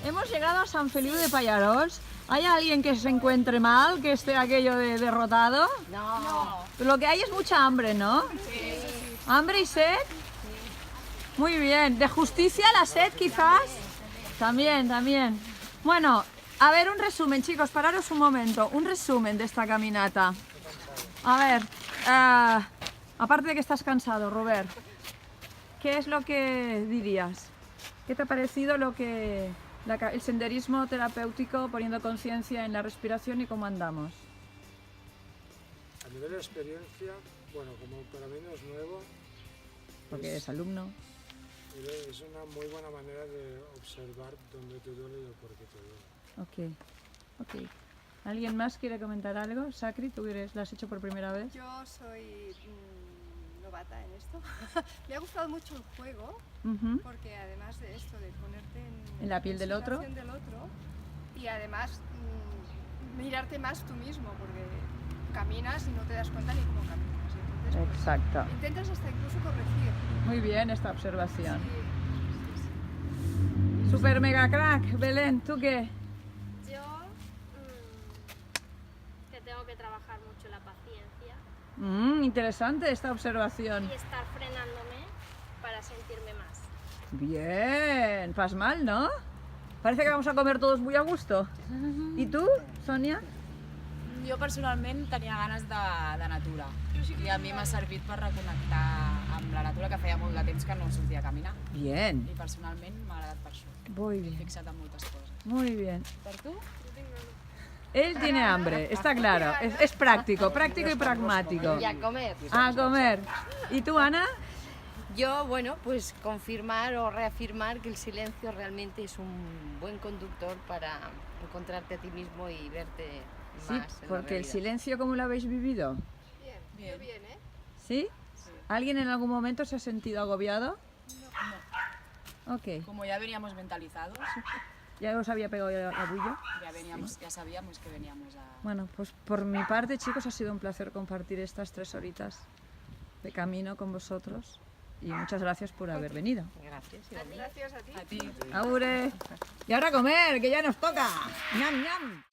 hemos llegado a San Feliu de Pallerols. ¿Hay alguien que se encuentre mal, que esté aquello de derrotado? No. Lo que hay es mucha hambre, ¿no? Sí. ¿Hambre y sed? Muy bien. ¿De justicia la sed, quizás? También, también. Bueno, a ver, un resumen, chicos, pararos un momento. Un resumen de esta caminata. A ver, aparte de que estás cansado, Robert, ¿qué es lo que dirías? ¿Qué te ha parecido el senderismo terapéutico, poniendo conciencia en la respiración y cómo andamos? A nivel de experiencia, bueno, como para mí no es nuevo, Porque eres alumno. es una muy buena manera de observar dónde te duele y por qué te duele. Ok. ¿Alguien más quiere comentar algo? Sakri, ¿tú lo has hecho por primera vez? Yo soy novata en esto. Me ha gustado mucho el juego, porque además de esto, de ponerte en la piel del otro, y además mirarte más tú mismo, porque caminas y no te das cuenta ni cómo caminas. Entonces, pues, exacto. Intentas hasta incluso corregir. Muy bien esta observación. Sí. Super mega crack. Belén, ¿tú qué? Yo que tengo que trabajar mucho la paciencia Interesante esta observación. y estar frenándome para sentirme más. Bien, pas mal, ¿no? Parece que vamos a comer todos muy a gusto. ¿Y tú, Sonia? Jo personalment tenia ganes de natura i a mi m'ha servit per reconnectar amb la natura, que feia molt de temps que no sortia a caminar. Bien. I personalment m'ha agradat per això. Muy M'he bien. fixat en moltes coses. Muy bien. Per tu? Él tiene hambre, está claro. Es práctico y pragmático. Y a comer. A comer. ¿Y tú, Ana? Yo, bueno, pues confirmar o reafirmar que el silencio realmente es un buen conductor para encontrarte a ti mismo y verte Sí, más en la porque el realidad. silencio, ¿cómo lo habéis vivido? Bien, yo bien, ¿eh? ¿Sí? ¿Alguien en algún momento se ha sentido agobiado? No. Ok. Como ya veníamos mentalizados, ¿Ya os había pegado la bulla? ya sabíamos que veníamos a... Bueno, pues por mi parte, chicos, ha sido un placer compartir estas 3 horitas de camino con vosotros y muchas gracias por haber venido. Gracias. Gracias a ti. A ti. ¡Aure! Y ahora a comer, que ya nos toca. ¡Ñam, ñam!